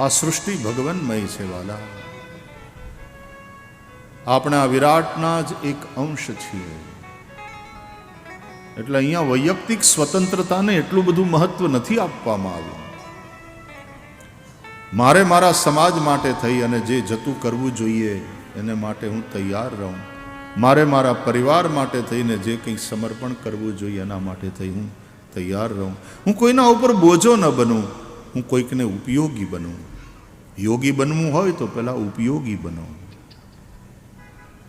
આ સૃષ્ટિ ભગવાનમય છે વાલા. આપણે આ વિરાટના જ એક અંશ છીએ. એટલે અહીંયા વૈયક્તિક સ્વતંત્રતાને એટલું બધું મહત્વ નથી આપવામાં આવ્યું. મારે મારા સમાજ માટે થઈ અને જે જતું કરવું જોઈએ એને માટે હું તૈયાર રહું. મારે મારા પરિવાર માટે થઈને જે કંઈ સમર્પણ કરવું જોઈએ એના માટે થઈ હું તૈયાર રહું. હું કોઈના ઉપર બોજો ન બનું, હું કોઈકને ઉપયોગી બનું. યોગી બનવું હોય તો પહેલાં ઉપયોગી બનો.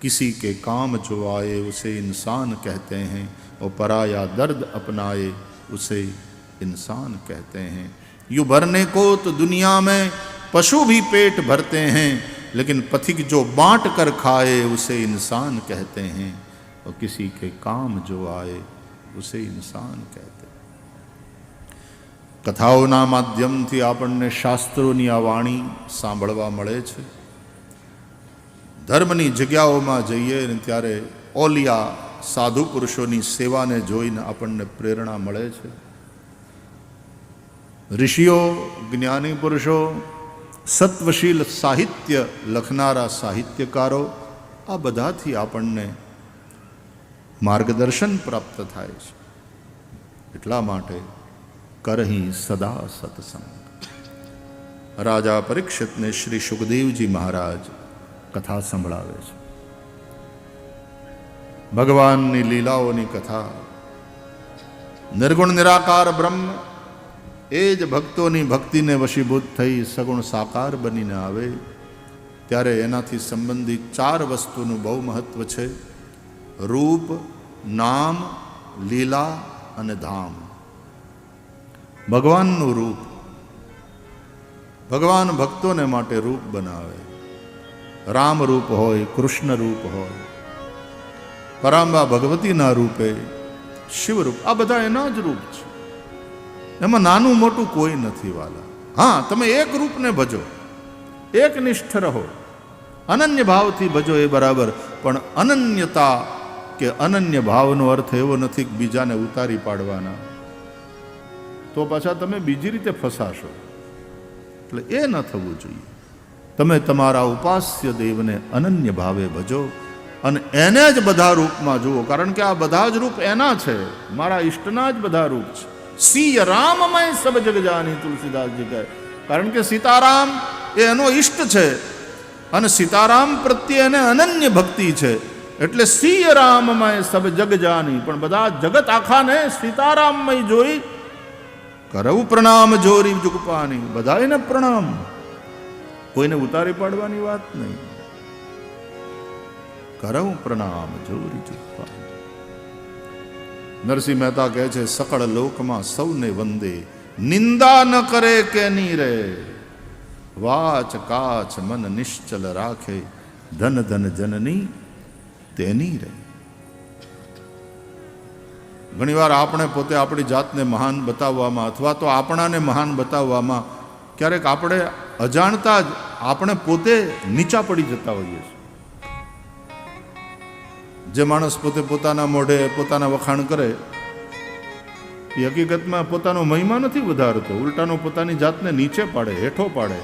किसी के काम जो आए उसे इंसान कहते हैं और पराया दर्द अपनाए उसे इंसान कहते हैं. यूँ भरने को तो दुनिया में पशु भी पेट भरते हैं, लेकिन पथिक जो बांट कर खाए उसे इंसान कहते हैं और किसी के काम जो आए उसे इंसान कहते हैं. કથાઓના માધ્યમથી આપણને શાસ્ત્રોની આ વાણી સાંભળવા મળે છે. ધર્મની જગ્યાઓમાં જઈએ ને ત્યારે ઓલિયા સાધુ પુરુષોની સેવાને જોઈને આપણને પ્રેરણા મળે છે. ઋષિઓ, જ્ઞાની પુરુષો, સત્વશીલ સાહિત્ય લખનારા સાહિત્યકારો, આ બધાથી આપણને માર્ગદર્શન પ્રાપ્ત થાય છે. એટલા માટે કરહી સદા સત્સંગ. રાજા પરીક્ષિતને શ્રી સુખદેવજી મહારાજ કથા સંભળાવે છે. ભગવાનની લીલાઓની કથા. નિર્ગુણ નિરાકાર બ્રહ્મ એ જ ભક્તોની ભક્તિને વશીભૂત થઈ સગુણ સાકાર બનીને આવે ત્યારે એનાથી સંબંધિત 4 વસ્તુનું બહુ મહત્વ છે. રૂપ, નામ, લીલા અને ધામ. ભગવાનનું રૂપ. ભગવાન ભક્તોને માટે રૂપ બનાવે. રામ રૂપ હોય, કૃષ્ણ રૂપ હોય, પરાંબા ભગવતીના રૂપે, શિવરૂપ, આ બધા એના જ રૂપ છે. એમાં નાનું મોટું કોઈ નથી વાલા. હા, તમે એક રૂપને ભજો, એક નિષ્ઠ રહો, અનન્ય ભાવથી ભજો એ બરાબર. પણ અનન્યતા કે અનન્ય ભાવનો અર્થ એવો નથી કે બીજાને ઉતારી પાડવાના. તો પાછા તમે બીજી રીતે ફસાશો. એટલે એ ન થવું જોઈએ. તમે તમારા ઉપાસ્ય દેવને અનન્ય ભાવે ભજો અને એને જ બધા રૂપમાં જુઓ. કારણ કે આ બધા જ રૂપ એના છે, મારા ઈષ્ટના જ બધા રૂપ છે. સિય રામમય સબ જગ જાની, તુલસીદાસજી કહે. કારણ કે સીતારામ એ એનો ઈષ્ટ છે અને સીતારામ પ્રત્યે એને અનન્ય ભક્તિ છે. એટલે સિય રામમય સબ જગ જાની. પણ બધા જગત આખાને સીતારામમય જોઈ કરવું પ્રણામ જોરી જુગપાની. બધાને પ્રણામ, કોઈને ઉતારી પાડવાની વાત નહીં. કરવું પ્રણામ જોરી જુગપાની. નરસિંહ મહેતા કહે છે, સકળ લોકમાં સૌને વંદે, નિંદા ન કરે કે ની રે, વાચ કાચ મન નિશ્ચલ રાખે, ધન ધન જનની તેની રે. ઘણીવાર આપણે પોતે આપણી જાતને મહાન બતાવવામાં અથવા તો આપણાને મહાન બતાવવામાં ક્યારેક આપણે અજાણતા જ આપણે પોતે નીચા પડી જતા હોઈએ છીએ. જે માણસ પોતે પોતાના મોઢે પોતાના વખાણ કરે એ હકીકતમાં પોતાનો મહિમા નથી વધારતો, ઉલટાનો પોતાની જાતને નીચે પાડે, હેઠો પાડે.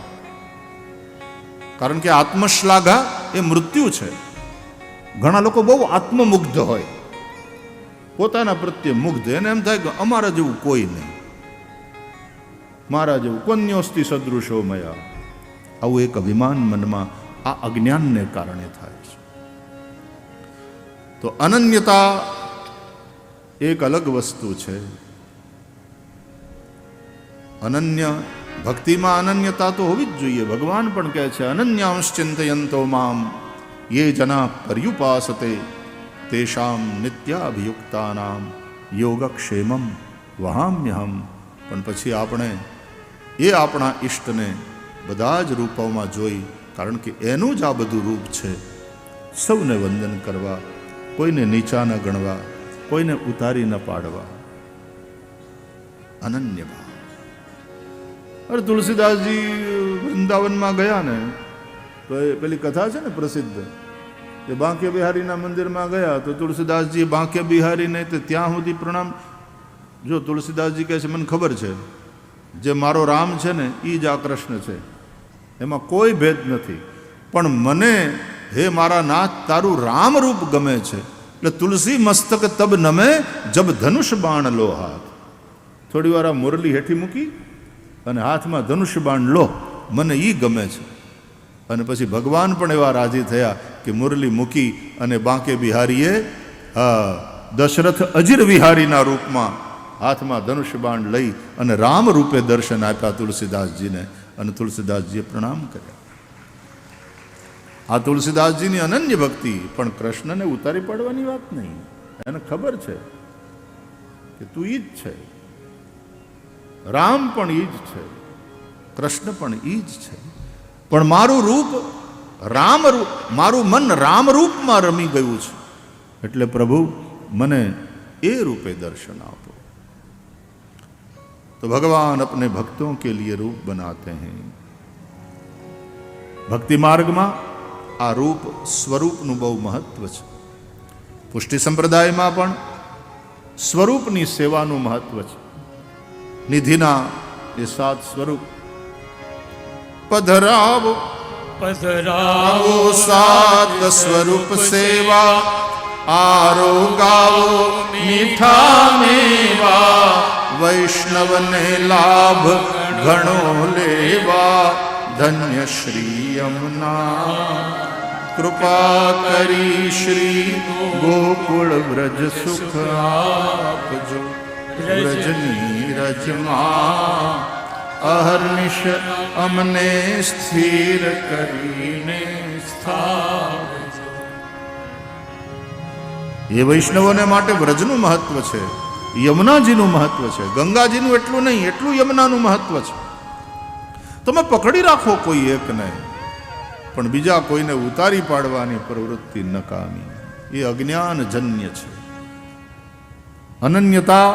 કારણ કે આત્મશ્લાઘા એ મૃત્યુ છે. ઘણા લોકો બહુ આત્મમુગ્ધ હોય, પોતાના પ્રત્યે મુગ્ધ. એને એમ થાય કે અમારા જેવું કોઈ નહીં, મારા જેવું કોન્યોસ્તિ સદૃશો મયા. આવું એક અભિમાન મનમાં આ અજ્ઞાનને કારણે થાય છે. તો અનન્યતા એક અલગ વસ્તુ છે. અનન્ય ભક્તિમાં અનન્યતા તો હોવી જ જોઈએ. ભગવાન પણ કહે છે, અનન્યાંશ ચિંતયંતો મામ યે જના પર્યુપાસતે તેષામ નિત્યાભિયુક્તાનામ યોગક્ષેમમ વહામ્યહમ. પણ પછી આપણે એ આપણા ઈષ્ટને બધા જ રૂપોમાં જોઈ, કારણ કે એનું જ આ બધું રૂપ છે. સૌને વંદન કરવા, કોઈને નીચા ન ગણવા, કોઈને ઉતારી ન પાડવા. અનન્ય ભાવ. અરે તુલસીદાસજી વૃંદાવનમાં ગયા ને તો એ પેલી કથા છે ને પ્રસિદ્ધ, કે બાંકે બિહારીના મંદિરમાં ગયા તો તુલસીદાસજી બાંકે બિહારીને તે ત્યાં સુધી પ્રણામ. જો તુલસીદાસજી કહે છે, મને ખબર છે જે મારો રામ છે ને એ જ આ કૃષ્ણ છે, એમાં કોઈ ભેદ નથી. પણ મને હે મારા નાથ તારું રામરૂપ ગમે છે. એટલે તુલસી મસ્તક તબ નમે જબ ધનુષ બાણ લો હાથ. થોડી વાર આ મુરલી હેઠી મૂકી અને હાથમાં ધનુષ બાણ લો, મને એ ગમે છે. અને પછી ભગવાન પણ એવા રાજી થયા કે મુરલી મૂકી અને બાંકે બિહારીએ દશરથ અજીર વિહારીના રૂપમાં હાથમાં ધનુષ બાણ લઈ અને રામ રૂપે દર્શન આપ્યા તુલસીદાસજીને. અને તુલસીદાસજીએ પ્રણામ કર્યા. આ તુલસીદાસજીની અનન્ય ભક્તિ. પણ કૃષ્ણને ઉતારી પાડવાની વાત નહીં. એને ખબર છે કે તું ઈ જ છે, રામ પણ ઈ જ છે, કૃષ્ણ પણ ઈ જ છે. પણ મારું રૂપ રામ રૂપ, મારું મન રામ રૂપમાં રમી ગયું છે. એટલે પ્રભુ મને એ રૂપે દર્શન આપો. तो भगवान अपने भक्तों के लिए रूप बनाते हैं. भक्ति मार्ग में आ रूप स्वरूपનું બહુ મહત્વ છે. પુષ્ટિ સંપ્રદાયમાં પણ સ્વરૂપની સેવાનું મહત્વ છે. નિધિના એ 7 સ્વરૂપ. પધરાવો પધરાવો 7 સ્વરૂપ સેવા, આરોગાવો મીઠા મેવા, વૈષ્ણવને લાભ ઘણો લેવા, ધન્ય શ્રી યમુના કૃપા કરી શ્રી ગોકુળ વ્રજ સુખ આપજો. વ્રજની રજમાં અહર્નિશ અમને સ્થિર કરીને સ્થાપજો. એ વૈષ્ણવોને માટે વ્રજનું મહત્વ છે, યમુનાજીનું મહત્વ છે. ગંગાજીનું એટલું નહીં, એટલું યમુનાનું મહત્વ છે. તમે પકડી રાખો કોઈ એકને, પણ બીજા કોઈને ઉતારી પાડવાની પ્રવૃત્તિ નકામી. એ અજ્ઞાનજન્ય છે. અનન્યતા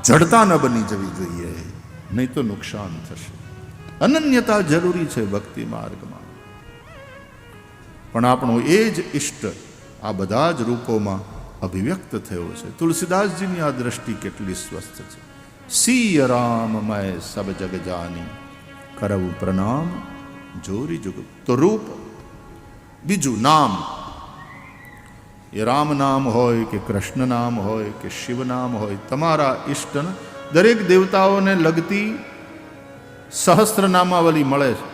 જડતા ન બની જવી જોઈએ, નહીં તો નુકસાન થશે. અનન્યતા જરૂરી છે ભક્તિ માર્ગમાં. પણ આપણો એ જ ઈષ્ટ આ બધા જ રૂપોમાં અભિવ્યક્ત થયો છે. તુલસીદાસજીની આ દ્રષ્ટિ કેટલી સ્વસ્થ છે. સિય રામ મય સબ જગ જાની, કરવું પ્રણામ જોરી જુગ. તો રૂપ, બીજું નામ. એ રામ નામ હોય કે કૃષ્ણ નામ હોય કે શિવ નામ હોય, તમારા ઈષ્ટન દરેક દેવતાઓને લગતી સહસ્ત્રનામાવલી મળે છે.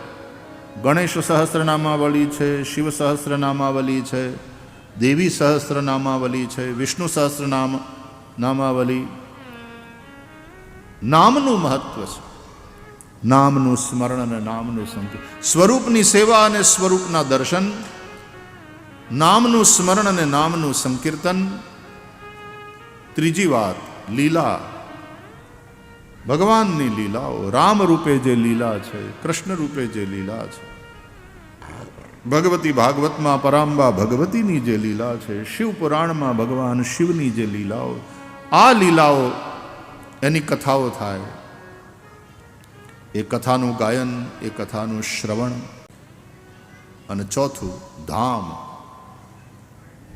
ગણેશ સહસ્ત્રનામાવલી છે, શિવ સહસ્ત્રનામાવલી છે, દેવી સહસ્ત્રનામાવલી છે, વિષ્ણુ સહસ્ત્રનામાવલી. નામનું મહત્વ છે. નામનું સ્મરણ અને નામનું સંકીર્તન. સ્વરૂપની સેવા અને સ્વરૂપના દર્શન, નામનું સ્મરણ અને નામનું સંકીર્તન. ત્રીજી વાત, લીલા. ભગવાનની લીલાઓ, રામ રૂપે જે લીલા છે, કૃષ્ણ રૂપે જે લીલા છે, ભગવતી ભાગવતમાં પરાંબા ભગવતીની જે લીલા છે, શિવ પુરાણમાં ભગવાન શિવની જે લીલાઓ, આ લીલાઓ એની કથાઓ થાય. એ કથાનું ગાયન, એ કથાનું શ્રવણ. અને ચોથું ધામ.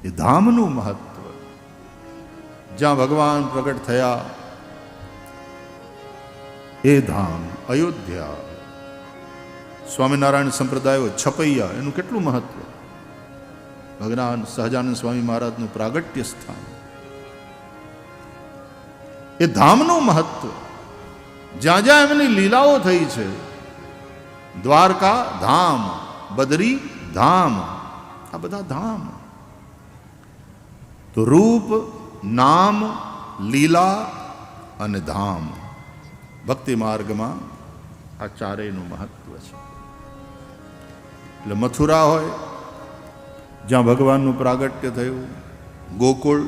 એ ધામનું મહત્વ. જ્યાં ભગવાન પ્રગટ થયા એ ધામ અયોધ્યા. સ્વામિનારાયણ સંપ્રદાયો છપૈયા, એનું કેટલું મહત્વ. ભગવાન સહજાનંદ સ્વામી મહારાજનું પ્રાગટ્ય સ્થાન. એ ધામનું મહત્વ. જ્યાં જ્યાં એમની લીલાઓ થઈ છે, દ્વારકા ધામ, બદરી ધામ, આ બધા ધામ. તો રૂપ, નામ, લીલા અને ધામ. ભક્તિ માર્ગમાં આ ચારેયનું મહત્વ છે. એટલે મથુરા હોય જ્યાં ભગવાનનું પ્રાગટ્ય થયું, ગોકુળ,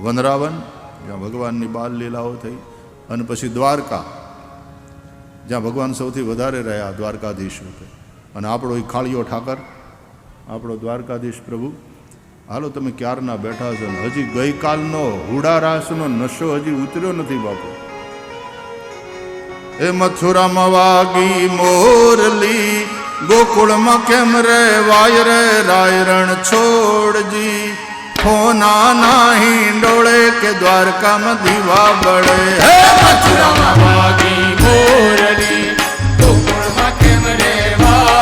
વનરાવન જ્યાં ભગવાનની બાલ લીલાઓ થઈ, અને પછી દ્વારકા જ્યાં ભગવાન સૌથી વધારે રહ્યા દ્વારકાધીશ રૂપે. અને આપણો એ ખાળીઓ ઠાકર, આપણો દ્વારકાધીશ પ્રભુ, હાલો તમે ક્યારના બેઠા છો, હજી ગઈકાલનો હુડારાસનો નશો હજી ઉતર્યો નથી બાપુ. એ મથુરામાં વાગી મોરલી, ગોકુળમાં કેમ રે વાય રે રાયરણ છોડજી, હોના નાહી ડોળે કે દ્વારકામાં દીવા બળે. હે મથુરામાં વાગી મોરલી, ગોકુળમાં કેમ રે વાય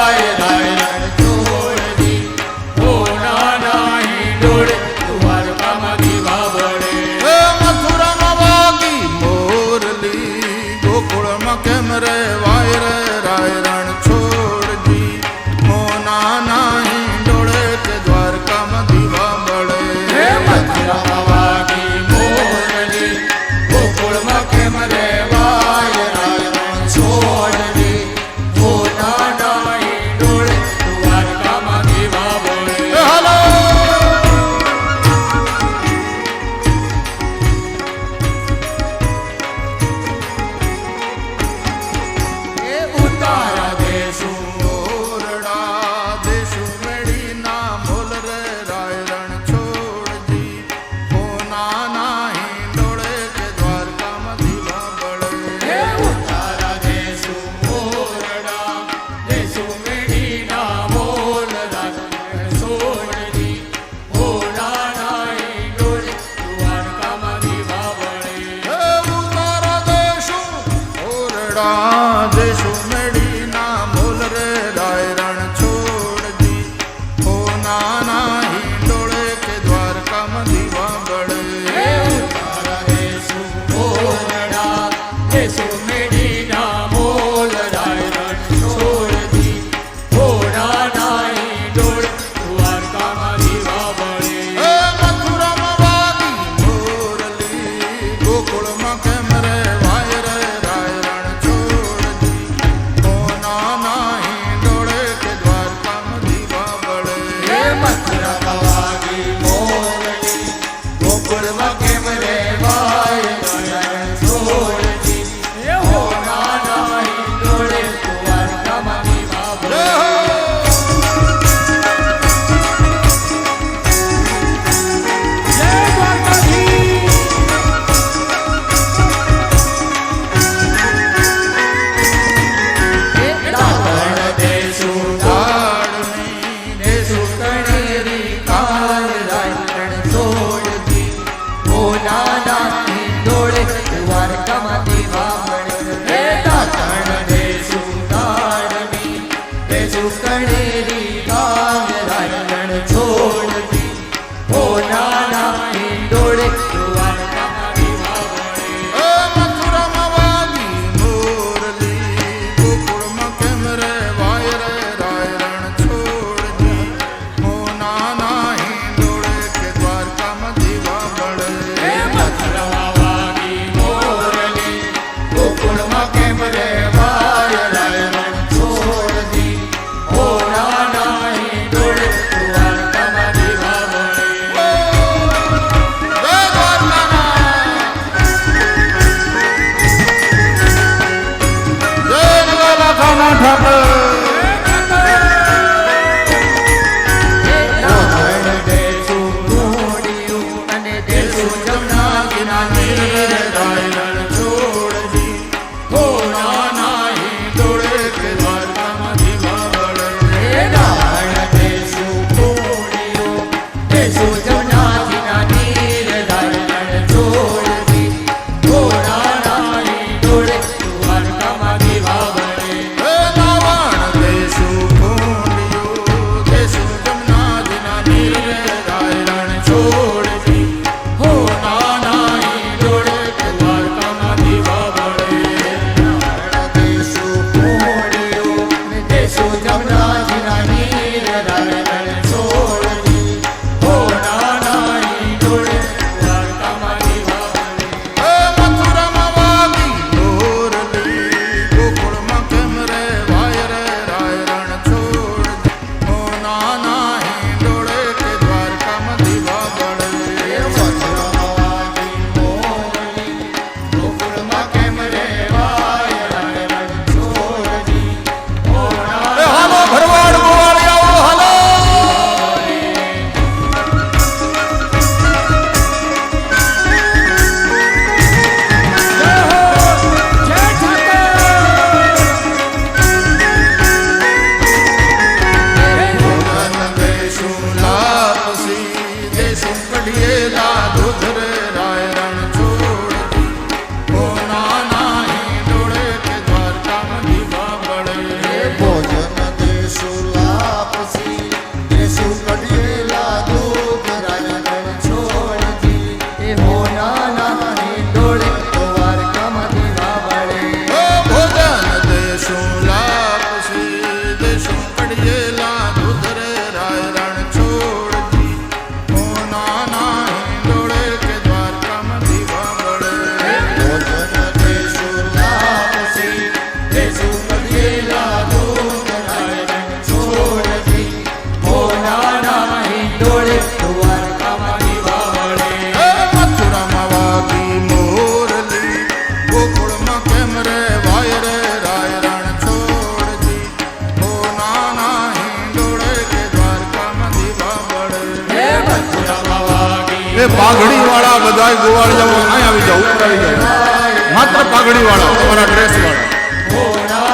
એ પાઘડી વાળા બધા ગોવાળ જાવ અહીં આવી જાવ ઉપર આવી જાવ માત્ર પાઘડી વાળા તમારા ડ્રેસ વાળા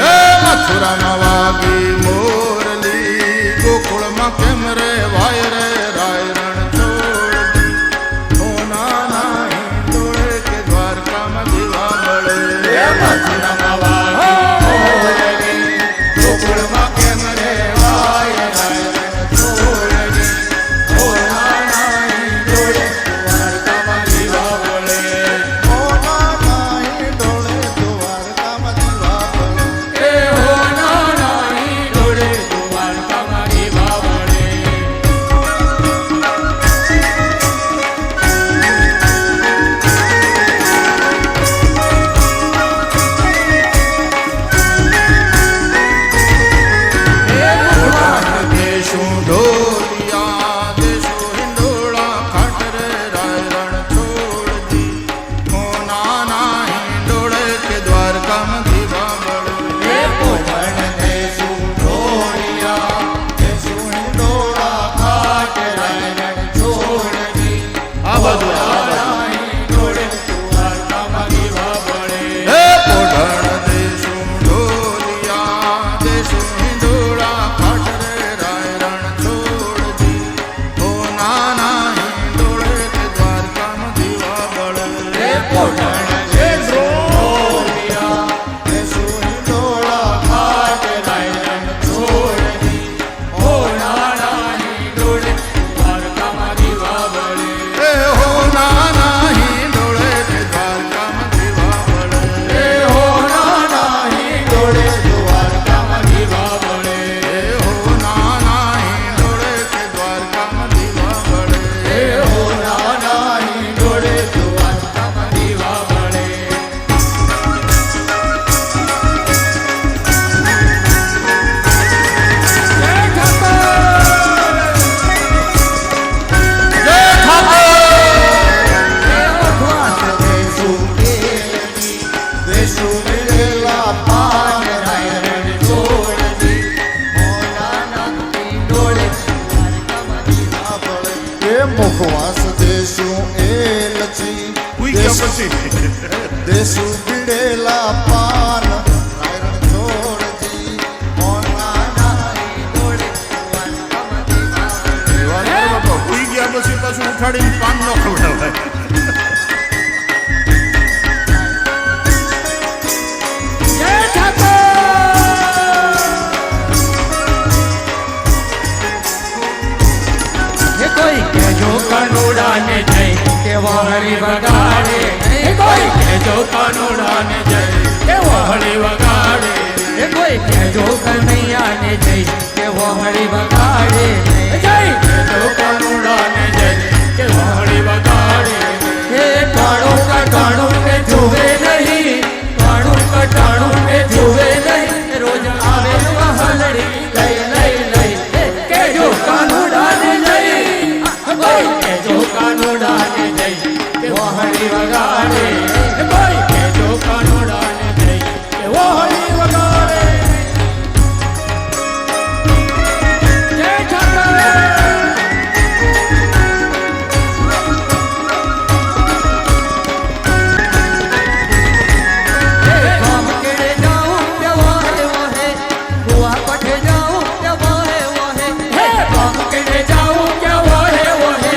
એ મથુરામાં વાગી મોરલી ગોકુળમાં કેમ રે વાય રે રાય રણ છોડી સોના નાહી ડોળે કે દ્વારકામાં દીવા બળે મથુરામાં વાગી મોરલી ગોકુળમાં કેમ રે વાય રાય રણ છોડી સોના નાહી ડોળે દ્વારકામાં દીવા બળે સોના નાહી ડોળે દ્વારકામાં દીવા બળે એ હોના નાહી ડોળે દ્વારકામાં દીવા બળે દેશું ઢોલિયા દેશું હિંડોળા ખાટ રે રાય રણ છોડજી હોના નાહી ડોળે કે દ્વારકામાં દીવા બળે દેશું ઢોલિયા દેશું હિંડોળા ખાટ રાય રણ છોડજી આ બધું હે પોઢણ દેશું ઢોલિયા દેશું હિંડોળા ખાટ રે રાય રણ છોડજી હોના નાહી ડોળે કે દ્વારકામાં દીવા બળે પોઢણ દેશું ઢોલિયા દેશું હિંડોળા ખાટ રાય રણ છોડજી હોના નાહી ડોળે દ્વારકામાં દીવા બળે એ હોના નાહી ડોળે કે દ્વારકામાં દીવા બળે એ હોના નાહી ડોળે દ્વારકામાં દીવા બળે એ હોના નાહી ડોળે કે દ્વારકામાં દીવા બળે એ હોના નાહી ડોળે દ્વારકામાં દીવા બળે મુખવાસ દેશું એ લચી ઉઈ ગયા પછી દેશું પીડેલા પાન રાયરણ છોડજી મોના નાહી ડોળે દ્વારકામાં દીવા બળે. ઉઈ ગયા પછી પાછું ઉઠાડીને પાન ન ખવડાવાય કોઈ કેજો કાનુડાને જય કે વહળી વગાડે કોઈ કેજો કાનુડાને જય કે વહળી વગાડે કોઈ કેજો કનૈયાને જય કે વહળી વગાડે જય કેજો કાનુડાને જય કે વહળી વગાડે હે કાણું કટાણું કે જુએ નહીં કાણું કટાણું કે જુએ નહીં રોજ આવે વહલડી લઈ લઈ લઈ કેજો કાનુડાને જય કોઈ કેજો કાનુડાને જય કે વહળી વગાડે કોઈ કેજો કાનુડાને જય કે વહળી વગાડે જય ઠાકર ગામ કેડે જાઉં કે વાહે વાહે કુવા પઠે જાઉં કે વાહે વાહે ગામ કેડે જાઉં કે વાહે વાહે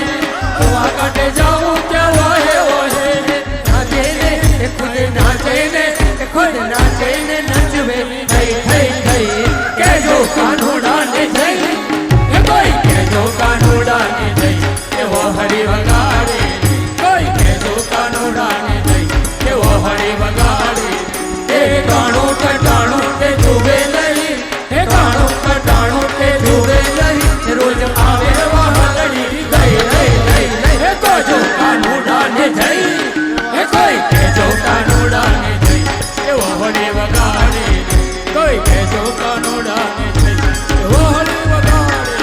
કુવા કાટે જાઉં કે વાહે વાહે નાચે ને ખુદ નાચે ને ખુદ નાચે ને નચવે થઈ થઈ થઈ કેજો કાનુડાને જય કોઈ કેજો કાનુડાને જય કે વહળી વગાડે કોઈ કેજો કાનુડાને જય કે વહળી વગાડે એ ગાણું કટાણું તે જુએ નહીં એ ગાણું કટાણું તે જુએ નહીં રોજ આવે વહલડી લઈ લઈ લઈ લઈ એ કોજો કાનુડાને જય એ કોઈ કેજો કાનુડાને જય કે વહળી વગાડે કોઈ કેજો કાનુડાને જય કે વહળી વગાડે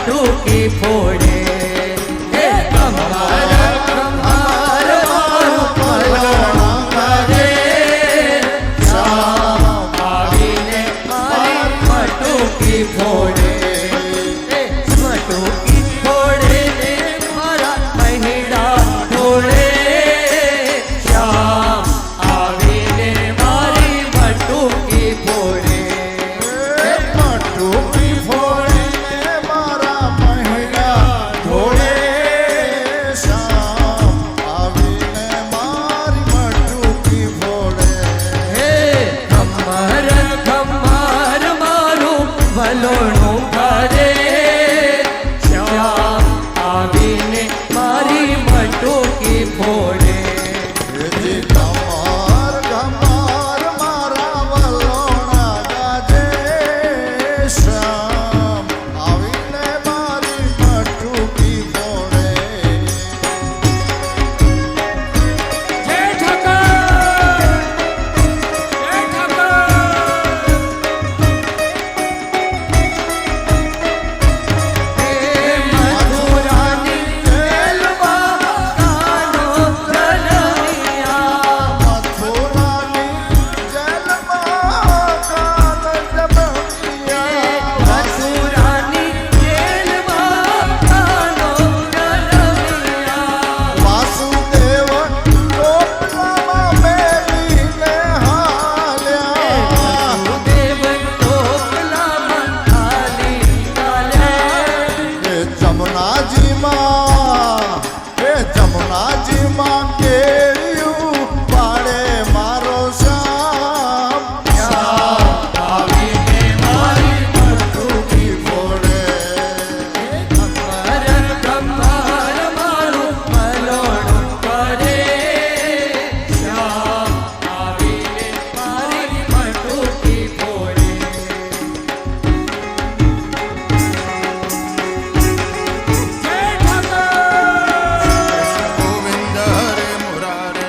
મટુકી ફોડે હે કમર કમર મારું ભલું કરે શ્યામ આવીને મારી મટુકી ફોડે હે મટુકી ફોડે ને મારા મહિડા ઢોળે શ્યામ આવીને મારી મટુકી ફોડે મટુકી ફોડીને મારા મહિના ઢોળે શ્યામ આવીને મારી મટુકી ફોડે હે ખમર ખમર મારું ભલોણું કરે શ્યામ આવીને મારી મટુકી ફોડે એથી ગમાર ગમાર મારા વલોણા ગાજે શ્યામ આવીને મારી મટુકી ફોડે જય ઠાકર જય ઠાકર હે મથુરાની જેલમાં કાનો કનૈયા મથુરાની જેલમાં કાલ જબરિયા મથુરાની જેલમાં કાનો કનૈયા વાસુદેવ ટોપલામાં મેલીને હાલ્યા દેવ ટોપલામાં ખાલી ચાલ્યા હે જમનાજીમાં કેળિયું પાડે મારો શ્યામ આવીને મારી મટુકી ફોડે કમર કમર મારું ભલોણું કરે શ્યામ આવીને મારી મટુકી ફોડે જય ઠાકર ગોવિંદ હરે મુરારે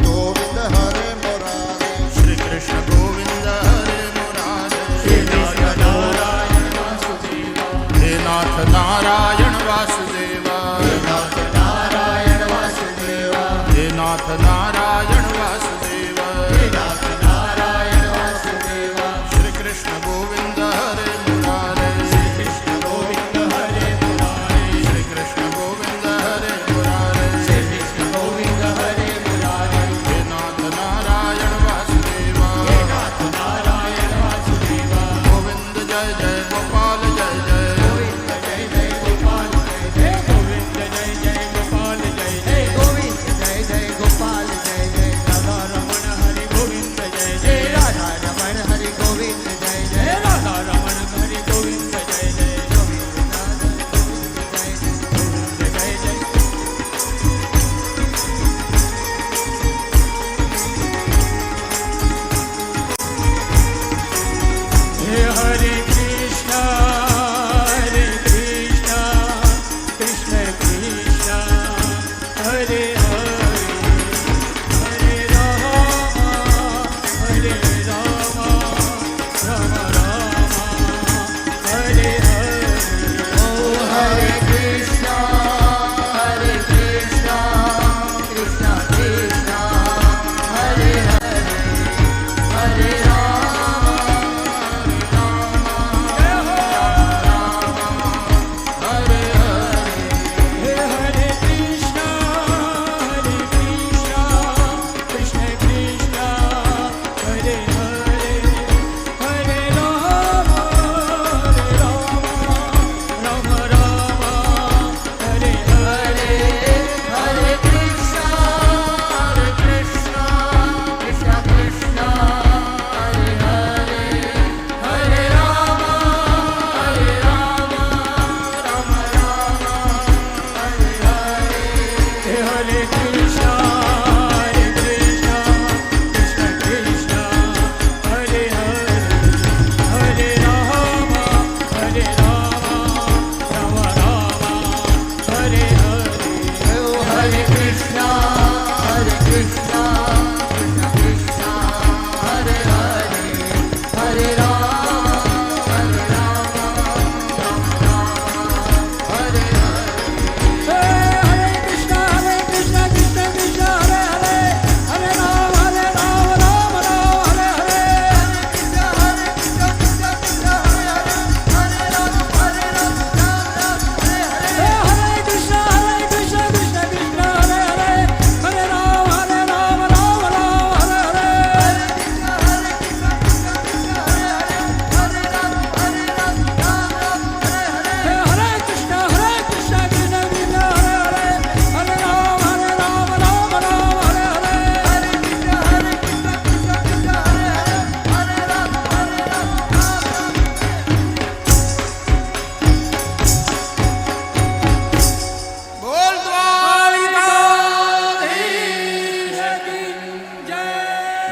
ગોવિંદ હરે મુરારે શ્રી કૃષ્ણ ગોવિંદ હરે મુરારે હે નાથ નારાયણ વાસુદેવા નારાયણ વાસુદેવા હે નાથ નારાયણ વાસુદેવા નારાયણ વાસુદેવા શ્રી કૃષ્ણ ગોવિંદ હરે મુરારે શ્રી કૃષ્ણ ગોવિંદ હરે મુરારે શ્રી કૃષ્ણ ગોવિંદ હરે મુરારે શ્રી કૃષ્ણ ગોવિંદ હરે મુરારે હે નાથ નારાયણ વાસુદેવા હે નાથ નારાયણ વાસુદેવા ગોવિંદ જય જય ગોપાલ જય જય ગોવિંદ જય જય ગોપાલ જય જય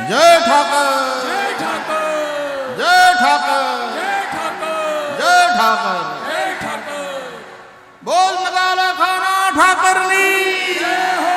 જય ઠાકર જય ઠાકર જય ઠાકર જય ઠાકર જય ઠાકર જય ઠાકર બોલ નગારા ખાના ઠાકરની જય હો